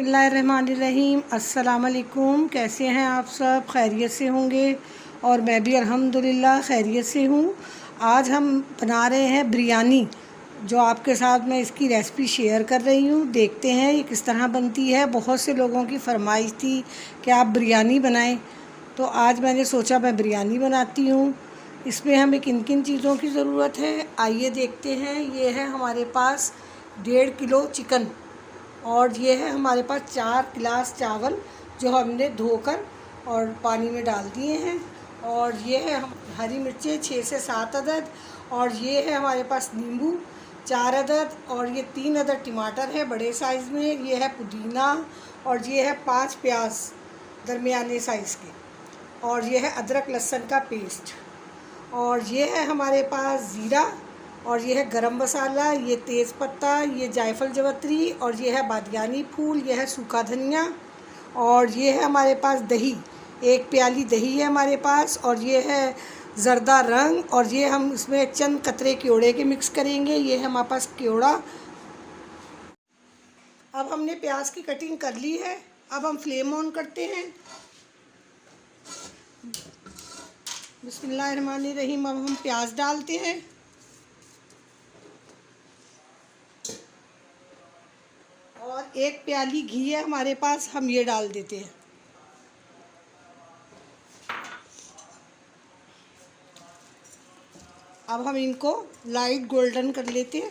बिस्मिल्लाहिर्रहमानिर्रहीम। अस्सलाम वालेकुम। कैसे हैं आप सब? खैरियत से होंगे और मैं भी अल्हम्दुलिल्लाह खैरियत से हूँ। आज हम बना रहे हैं बिरयानी, जो आपके साथ मैं इसकी रेसिपी शेयर कर रही हूँ। देखते हैं ये किस तरह बनती है। बहुत से लोगों की फरमाइश थी कि आप बिरयानी बनाएं, तो आज मैंने सोचा मैं बिरयानी बनाती हूँ। इसमें हमें किन किन चीज़ों की ज़रूरत है, आइए देखते हैं। ये है हमारे पास 1.5 किलो चिकन, और ये है हमारे पास 4 गिलास चावल जो हमने धोकर और पानी में डाल दिए हैं। और ये है हम हरी मिर्चें 6 से 7 अदद, और ये है हमारे पास नींबू 4 अदद, और ये 3 अदद टमाटर है बड़े साइज़ में। ये है पुदीना, और ये है 5 प्याज दरमियाने साइज़ के, और ये है अदरक लहसुन का पेस्ट, और ये है हमारे पास ज़ीरा, और ये है गरम मसाला, ये तेज़ पत्ता, ये जायफल जवत्री, और ये है बादियानी फूल, ये है सूखा धनिया, और ये है हमारे पास दही, 1 प्याली दही है हमारे पास, और ये है ज़र्दा रंग, और ये हम इसमें चंद कतरे क्योड़े के मिक्स करेंगे। ये है हमारे पास क्योड़ा। अब हमने प्याज की कटिंग कर ली है। अब हम फ्लेम ऑन करते हैं। बिस्मिल्लाहिर्रहमानिर्रहीम। अब हम प्याज डालते हैं, और 1 प्याली घी है हमारे पास, हम ये डाल देते हैं। अब हम इनको लाइट गोल्डन कर लेते हैं।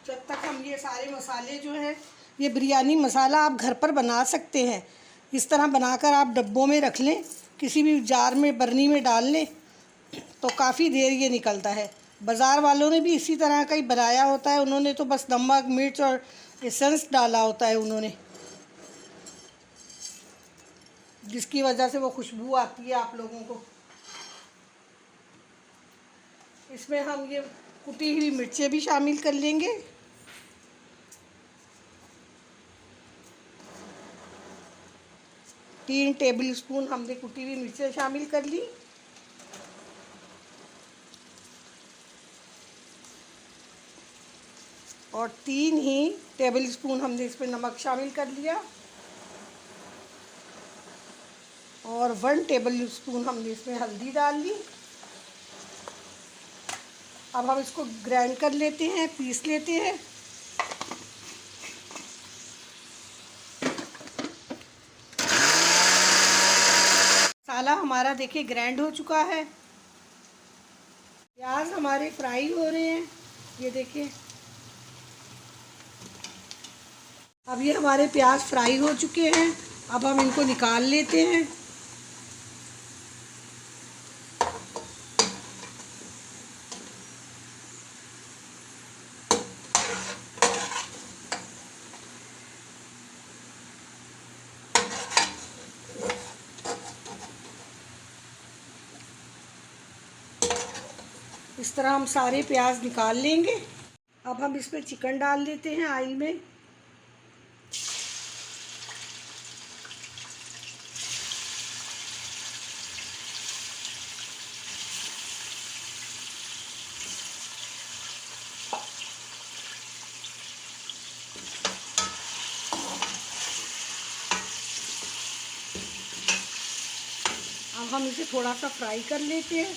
जब तक हम ये सारे मसाले जो हैं, ये बिरयानी मसाला आप घर पर बना सकते हैं। इस तरह बनाकर आप डब्बों में रख लें, किसी भी जार में बर्नी में डाल लें, तो काफ़ी देर ये निकलता है। बाज़ार वालों ने भी इसी तरह का ही बनाया होता है। उन्होंने तो बस नमक मिर्च और एसेंस डाला होता है उन्होंने, जिसकी वजह से वो खुशबू आती है आप लोगों को। इसमें हम ये कुटी हुई मिर्चें भी शामिल कर लेंगे। तीन टेबल स्पून हमने कुटी हुई मिर्चें शामिल कर ली, और 3 ही टेबल स्पून हमने इसमें नमक शामिल कर लिया, और 1 टेबल स्पून हमने इसमें हल्दी डाल ली। अब हम इसको ग्राइंड कर लेते हैं, पीस लेते हैं। मसाला हमारा देखिए ग्राइंड हो चुका है। प्याज हमारे फ्राई हो रहे हैं, ये देखिए। अब ये हमारे प्याज फ्राई हो चुके हैं। अब हम इनको निकाल लेते हैं। इस तरह हम सारे प्याज निकाल लेंगे। अब हम इसमें चिकन डाल देते हैं ऑयल में। अब हम इसे थोड़ा सा फ्राई कर लेते हैं।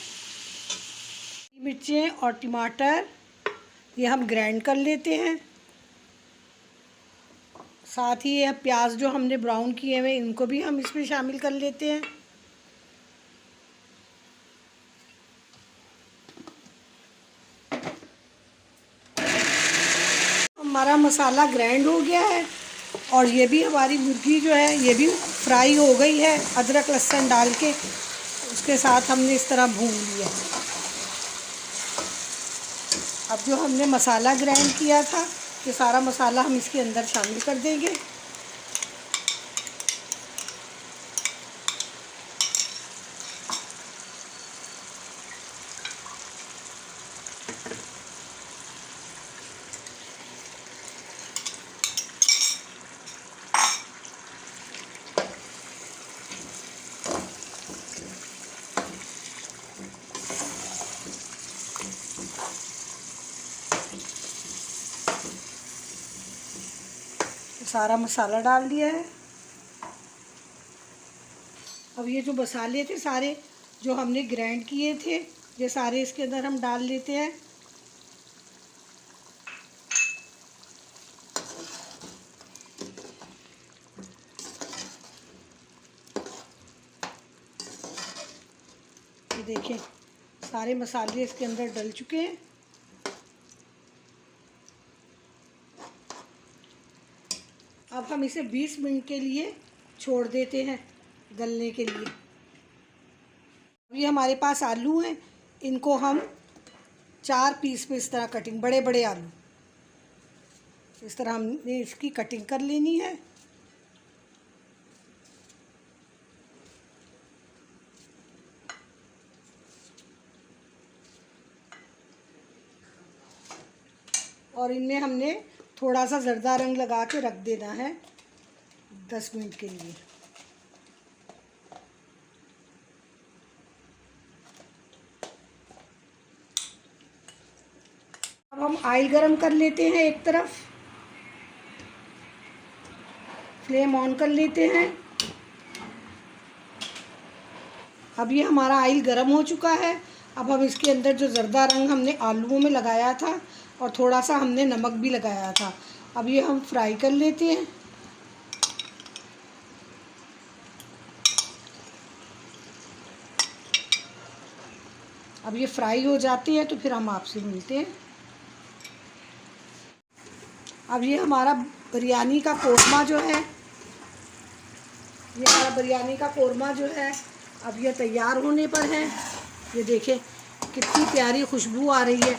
मिर्चें और टमाटर ये हम ग्राइंड कर लेते हैं। साथ ही ये प्याज जो हमने ब्राउन किए हुए, इनको भी हम इसमें शामिल कर लेते हैं। हमारा मसाला ग्राइंड हो गया है, और ये भी हमारी मुर्गी जो है ये भी फ्राई हो गई है। अदरक लहसुन डाल के उसके साथ हमने इस तरह भून लिया। अब जो हमने मसाला ग्राइंड किया था, ये सारा मसाला हम इसके अंदर शामिल कर देंगे। सारा मसाला डाल दिया है। अब ये जो मसाले थे सारे जो हमने ग्राइंड किए थे, ये सारे इसके अंदर हम डाल लेते हैं। ये देखें सारे मसाले इसके अंदर डल चुके हैं। अब हम इसे 20 मिनट के लिए छोड़ देते हैं गलने के लिए। ये हमारे पास आलू हैं, इनको हम 4 पीस में इस तरह कटिंग, बड़े बड़े आलू इस तरह हमने इसकी कटिंग कर लेनी है। और इनमें हमने थोड़ा सा ज़र्दा रंग लगा के रख देना है 10 मिनट के लिए। अब हम ऑयल गरम कर लेते हैं, एक तरफ फ्लेम ऑन कर लेते हैं। अब ये हमारा ऑयल गरम हो चुका है। अब हम इसके अंदर जो ज़र्दा रंग हमने आलूओं में लगाया था और थोड़ा सा हमने नमक भी लगाया था, अब ये हम फ्राई कर लेते हैं। अब ये फ्राई हो जाती है तो फिर हम आपसे मिलते हैं। अब ये हमारा बिरयानी का कोरमा जो है, ये हमारा बिरयानी का कोरमा जो है अब ये तैयार होने पर है। ये देखें कितनी प्यारी खुशबू आ रही है।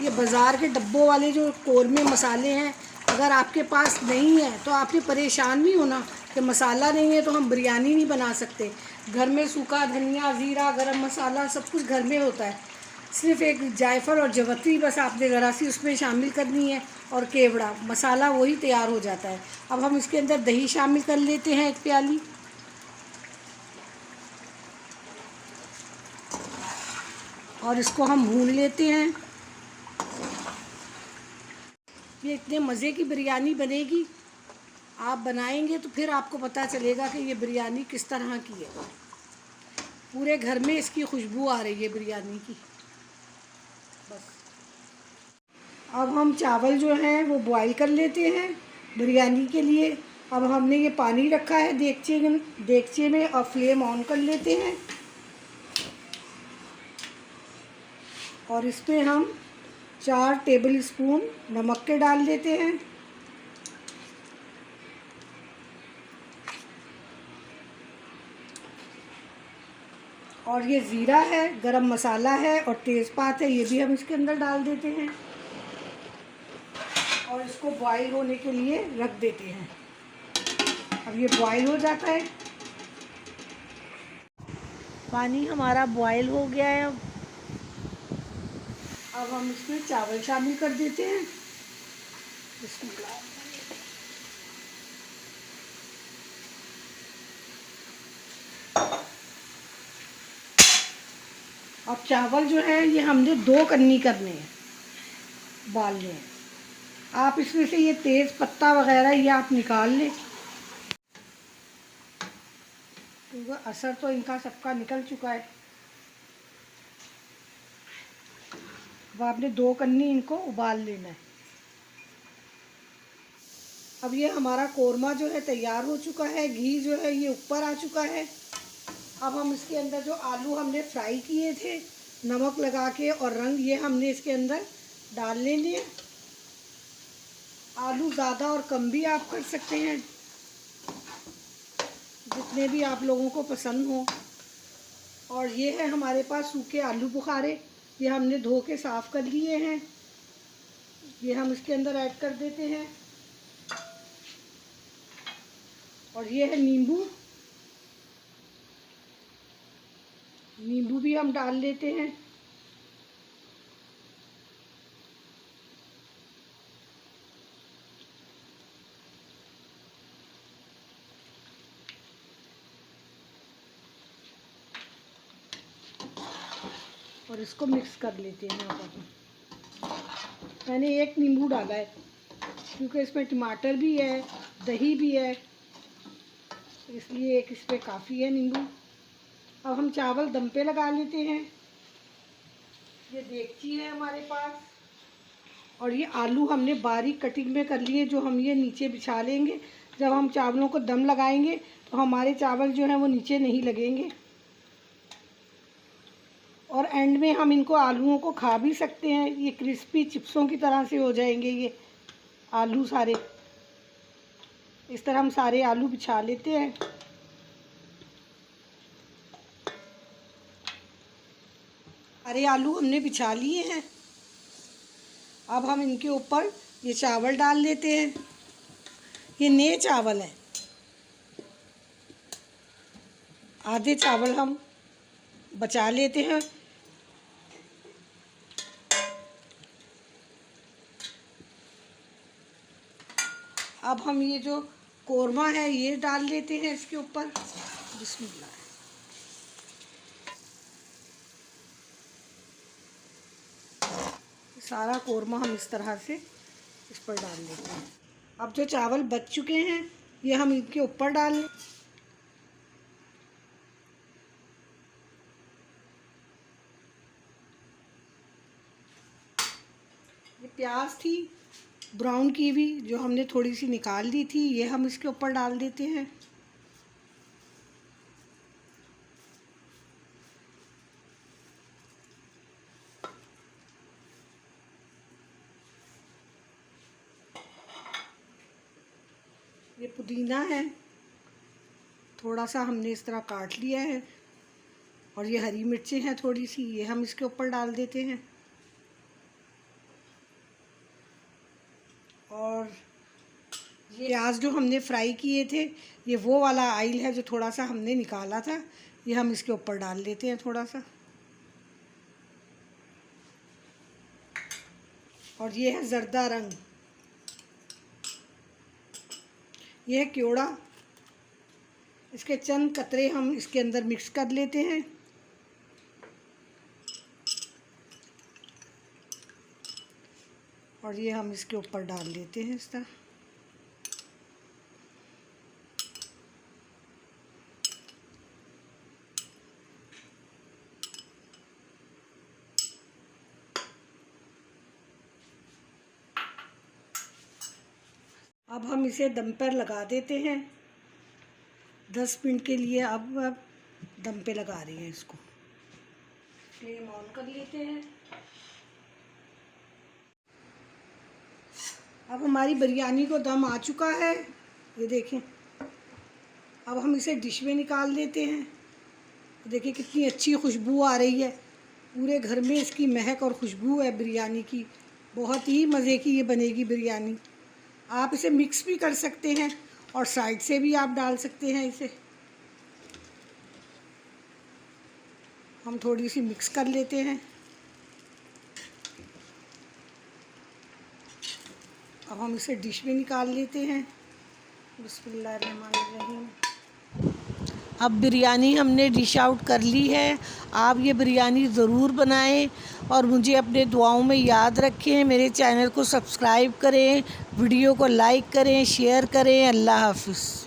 ये बाज़ार के डब्बों वाले जो कोरमे मसाले हैं, अगर आपके पास नहीं है तो आपने परेशान नहीं होना कि मसाला नहीं है तो हम बिरयानी नहीं बना सकते। घर में सूखा धनिया, ज़ीरा, गरम मसाला सब कुछ घर में होता है। सिर्फ़ एक जायफल और जवत्री बस आपने ज़रा सी उसमें शामिल करनी है और केवड़ा, मसाला वही तैयार हो जाता है। अब हम इसके अंदर दही शामिल कर लेते हैं 1 प्याली। और इसको हम भून लेते हैं। ये इतने मज़े की बिरयानी बनेगी, आप बनाएंगे तो फिर आपको पता चलेगा कि ये बिरयानी किस तरह की है। पूरे घर में इसकी खुशबू आ रही है बिरयानी की। बस अब हम चावल जो हैं वो बॉईल कर लेते हैं बिरयानी के लिए। अब हमने ये पानी रखा है देगचे में और फ्लेम ऑन कर लेते हैं। और इसमें हम 4 टेबल स्पून नमक के डाल देते हैं। और ये ज़ीरा है, गरम मसाला है और तेज़पात है, ये भी हम इसके अंदर डाल देते हैं और इसको बॉईल होने के लिए रख देते हैं। अब ये बॉईल हो जाता है। पानी हमारा बॉईल हो गया है। अब हम इसमें चावल शामिल कर देते हैं। अब चावल जो है ये हमने 2 कन्नी करने हैं, उबालने हैं। आप इसमें से ये तेज़ पत्ता वगैरह ये आप निकाल लें, क्योंकि असर तो इनका सबका निकल चुका है। अब आपने 2 कन्नी इनको उबाल लेना है। अब ये हमारा कोरमा जो है तैयार हो चुका है, घी जो है ये ऊपर आ चुका है। अब हम इसके अंदर जो आलू हमने फ्राई किए थे नमक लगा के और रंग, ये हमने इसके अंदर डाल लेने हैं। आलू ज़्यादा और कम भी आप कर सकते हैं, जितने भी आप लोगों को पसंद हो। और ये है हमारे पास सूखे आलू बुखारे, ये हमने धो के साफ़ कर लिए हैं, ये हम इसके अंदर ऐड कर देते हैं। और ये है नींबू, नींबू भी हम डाल लेते हैं। और इसको मिक्स कर लेते हैं। अब मैंने एक नींबू डाला है क्योंकि इसमें टमाटर भी है, दही भी है, इसलिए एक इस पर काफ़ी है नींबू। अब हम चावल दम पे लगा लेते हैं। ये देगची है हमारे पास, और ये आलू हमने बारीक कटिंग में कर लिए, जो हम ये नीचे बिछा लेंगे। जब हम चावलों को दम लगाएंगे तो हमारे चावल जो हैं वो नीचे नहीं लगेंगे। और एंड में हम इनको आलूओं को खा भी सकते हैं। ये क्रिस्पी चिप्सों की तरह से हो जाएंगे ये आलू सारे। इस तरह हम सारे आलू बिछा लेते हैं। सारे आलू हमने बिछा लिए हैं। अब हम इनके ऊपर ये चावल डाल लेते हैं। ये नए चावल हैं। आधे चावल हम बचा लेते हैं। अब हम ये जो कोरमा है ये डाल लेते हैं इसके ऊपर। बिस्मिल्लाह। सारा कोरमा हम इस तरह से इस पर डाल लेते हैं। अब जो चावल बच चुके हैं ये हम इनके ऊपर डाल लें। ये प्याज थी ब्राउन की भी, जो हमने थोड़ी सी निकाल दी थी, ये हम इसके ऊपर डाल देते हैं। ये पुदीना है, थोड़ा सा हमने इस तरह काट लिया है। और ये हरी मिर्चें हैं थोड़ी सी, ये हम इसके ऊपर डाल देते हैं। और ये प्याज जो हमने फ्राई किए थे, ये वो वाला ऑयल है जो थोड़ा सा हमने निकाला था, ये हम इसके ऊपर डाल लेते हैं थोड़ा सा। और ये है जर्दा रंग, ये है क्योड़ा। इसके चंद कतरे हम इसके अंदर मिक्स कर लेते हैं। और ये हम इसके ऊपर डाल देते हैं इस तरह। अब हम इसे दम पर लगा देते हैं 10 मिनट के लिए। अब दम पे लगा रही हैं इसको। फ्लेम ऑन कर लेते हैं। अब हमारी बिरयानी को दम आ चुका है, ये देखें। अब हम इसे डिश में निकाल देते हैं। देखिए कितनी अच्छी खुशबू आ रही है, पूरे घर में इसकी महक और खुशबू है बिरयानी की। बहुत ही मज़े की ये बनेगी बिरयानी। आप इसे मिक्स भी कर सकते हैं और साइड से भी आप डाल सकते हैं इसे। हम थोड़ी सी मिक्स कर लेते हैं। अब हम इसे डिश में निकाल लेते हैं। बिस्मिल्लाहिर्रहमानिर्रहीम। अब बिरयानी हमने डिश आउट कर ली है। आप ये बिरयानी ज़रूर बनाएं और मुझे अपने दुआओं में याद रखें। मेरे चैनल को सब्सक्राइब करें, वीडियो को लाइक करें, शेयर करें। अल्लाह हाफ़िज़।